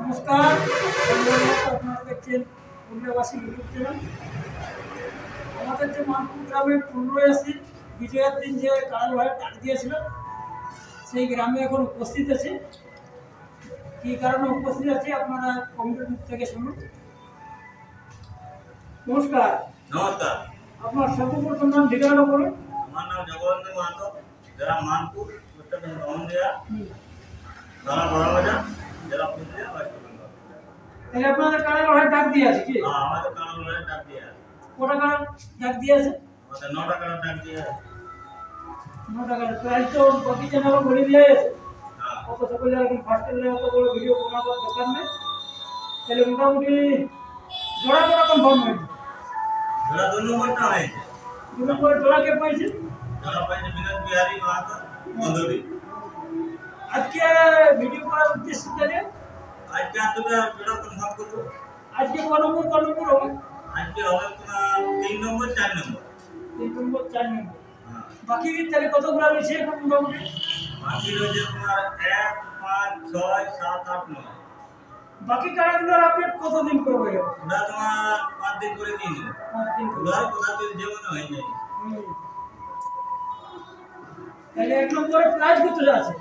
নমস্কার, আপনারা দেখছেন পুরুলিয়াবাসী ইউটিউব চ্যানেল। আমাদের যে মানপুর গ্রামে 15 বিজয়ের দিন যে কারাল ভাই ডাক দিয়েছিল, সেই গ্রামে এখন উপস্থিত আছে। কী কারণে উপস্থিত আছে আপনারা কমিটির মুখ থেকে শুনুন। নমস্কার। নমস্কার। আপনার সর্বপ্রথম নাম ঠিকানা বলুন। আমার নাম জগবন্ধু মাহাতো, গ্রাম মানপুর, পোস্ট অফিস বামুনদিয়া, থানা বড়বাজার, জেলা পুরুলিয়া, ওয়েস্ট বেঙ্গল। তাহলে আপনাদের কারাল ভাই ডাক দিয়ে আছে কি? হ্যাঁ, আমাদের কারাল ভাই ডাক দিয়ে আছে। কটা কারাল ডাক দিয়েছে? আমাদের 9টা কারাল ডাক দিয়ে আছে। 9টা কারাল। প্রায় তো বাকি চ্যানেলও বলে দিয়ে আছে। হ্যাঁ, অত সকলে এখন ফার্স্টের অত বড় ভিডিও বানাবার দরকার নেই। তাহলে মোটামুটি জোড়া জোড়া কনফার্ম হয়েছে। জোড়া 2 নম্বরটা হয়েছে। 2 নম্বরে জোড়া কে পাইছে? জোড়া পাইছে বিনোদ বিহারী মাহাতো, বন্ধুরি। আজকে ভিডিও করার উদ্দেশ্য থেকে আজকে আর দুটো জোড়া কনফার্ম করবো। আজকে কোন নম্বর হবে? আজকে হবে তোমার 3 নম্বর, 4 নম্বর। 3 নম্বর, 4 নম্বর। হ্যাঁ, বাকি তাহলে কতগুলো রয়েছে এখন মোটামুটি? বাকি রয়েছে তোমার 1, 5, 6, 7, 8, 9। বাকি কারাগুলোর আপডেট কতদিন করে হয়ে যাবে? ওটা তোমার 5 দিন করে দিয়ে দেবো। 5 দিন করে। ওগুলো কোথা থেকে যেমন হয়ে যায়। তাহলে 1 নম্বরে প্রাইস কত আছে?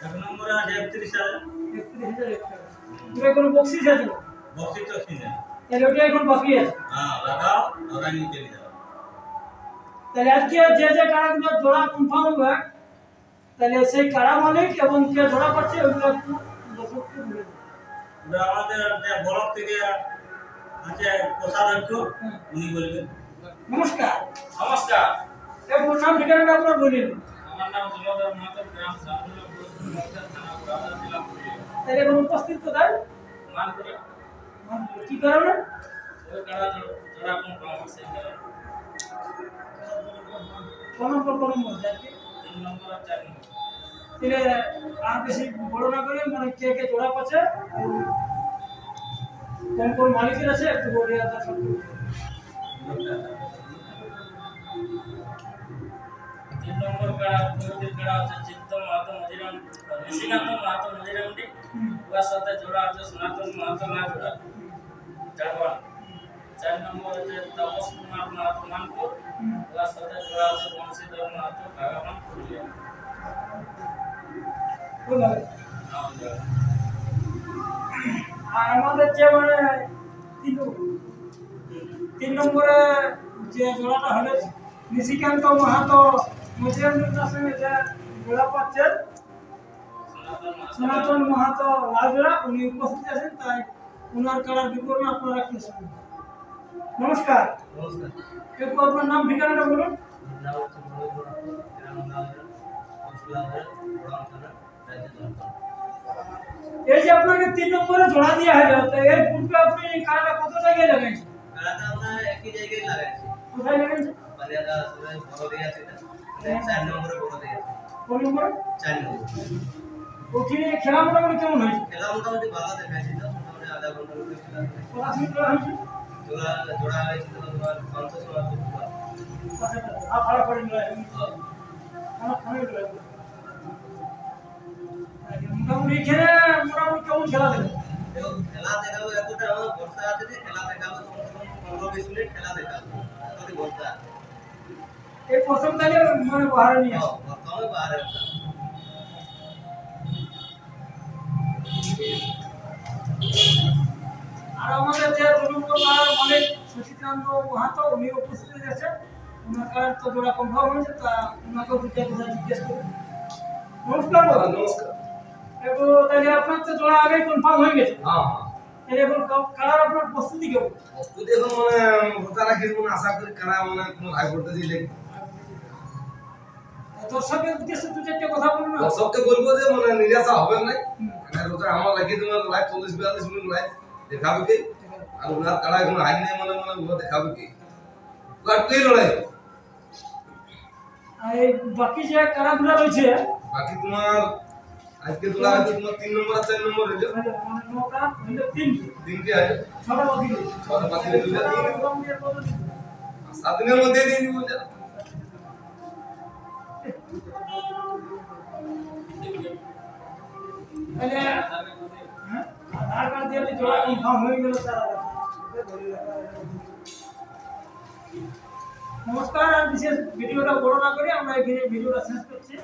1 নম্বরে আছে 31,000। 31,000 টাকা। পুরো কোনো বক্সিস আছে না? বক্সিস তো কিনে। তাহলে ওটা এখন বাকি আছে। হ্যাঁ, লাগাও, লাগাই নিয়ে চলে যাও। তাহলে আজকে যে যে কারাগুলো জোড়া কনফার্ম হবে, তাহলে সেই কারা মালিক এবং কে জোড়া পাচ্ছে ওগুলো একটু দর্শককে বলে দেন। ওটা আমাদের যে ব্লক থেকে আছে কোষাধ্যক্ষ, উনি বলবেন। নমস্কার। নমস্কার। একটু নাম ঠিকানাটা আপনার বলুন। আমার নাম জলধর মাহাতো, গ্রাম সামুল্লাপুর, থানা বড়বাজার, জেলা পুরুলিয়া। তাহলে এখন উপস্থিত কোথায়? মানপুরে। কি কারণে? ওই কারা জোড়া কনফার্ম আছে কারণ কোন নম্বর যাচ্ছে? 3 নম্বর আর 4 নম্বর। তাহলে আর বেশি বড় না করে মানে কে কে জোড়া পাচ্ছে, কোন কোন মালিকের আছে একটু বলে আপনার সব। 3 নম্বর কারা পুরুলিয়ার কারা আছে চিত্ত মাহাতো মজিরাম, নিশিকান্ত মাহাতো মজিরামটি। ওর সাথে জোড়া আছে সনাতন মাহাতো নাজরা, জাগওয়ান। 4 নম্বর আছে তাপস কুমার মাহাতো মানপুর। ওর সাথে জোড়া আছে বংশীধর মাহাতো ভাগাবান, পুরুলিয়া। আর আমাদের যে মানে 3 নম্বরে যে জোড়াটা হলে নিশিকান্ত মাহাতো মজিরামদার সঙ্গে যে জোড়া পাচ্ছেন সনাতন মাহাতো রাজরা, উনি উপস্থিত আছেন, তাই ওনার কারার বিবরণ আপনারা একটু শুনুন। নমস্কার। নমস্কার। একটু আপনার নাম ঠিকানাটা বলুন। এই যে আপনাকে 3 নম্বরে জোড়া দেওয়া হলো, তো এর পূর্বে আপনি কারাটা কত জায়গায় লাগাইছেন? কারাটা আমরা একই জায়গায় লাগাইছি। কোথায় লাগাইছেন? পালিয়াদা সবাই বড় দিয়ে আছে এটা। 4 নম্বরে বড় দিয়ে আছে। কোন নম্বরে? 4 নম্বর। ওখানে খেলা মোটামুটি কেমন হয়েছে? খেলা মোটামুটি ভালো দেখাইছিল, মোটামুটি আধা ঘন্টার মধ্যে খেলা হয়েছে। পড়াশোনা করা হয়েছে? জোড়া হয়েছিল তোমার 50 মাত্র। ভাড়া করে নিয়ে আমার খানে মোটামুটি এখানে মোটামুটি কেমন খেলা দেবে? খেলা দেখাবো এতটা আমার বর্ষা আছে যে খেলা দেখাবো কমসে কম 15-20 মিনিট খেলা দেখাবো যদি বর্ষা। এই প্রথম তাহলে মানে বাহারে নিয়ে আসো। প্রথমে বাইরে আর আমাদের যে 2 নম্বর কারার মালিক শশীকান্ত মাহাতো, উনি উপস্থিত আছে। ওনার কারার তো জোড়া কনফার্ম হয়েছে, তা ওনাকেও দুটো কথা জিজ্ঞেস করুন। নমস্কার। নমস্কার। একটু তাহলে আপনার তো জোড়া আগেই কনফার্ম হয়ে গেছে। হ্যাঁ, তাহলে এখন কারার আপনার প্রস্তুতি কেমন? প্রস্তুতি এখন মানে ভোটার রাখি মানে আশা করি কারা মানে কোনো হাই ভোল্টেজ ইলেক্ট। দর্শকের উদ্দেশ্যে 2-4টা কথা বলুন না। দর্শককে বলবো যে মানে নিরাশা হবে না। ওটা আমার লাগি তোমার লাইভ 40-42 মিনিট লাইভ দেখাবে কি, আর ওনার কারা এখন হাই নেই মানে ওরা দেখাবে কি, ওটা তুই লড়াই। আর এই বাকি যে কারাগুলো রয়েছে, বাকি তোমার আজকে তোলা হয়তো তোমার 3 নম্বর আর 4 নম্বর হইলো, মানে 9টা হইলো 3টি আছে, 6টা বাকি রয়েছে। 6টা বাকি রইলো। মোটামুটি আর কত দিন? 7 দিনের মধ্যে দিয়ে দিব যা। তাহলে হ্যাঁ, আধার কার্ড দিয়ে জোড়া কনফার্ম হয়ে গেল তারা নমস্কার। আর বিশেষ ভিডিওটা বড় না করে আমরা এখানে ভিডিওটা শেষ করছি।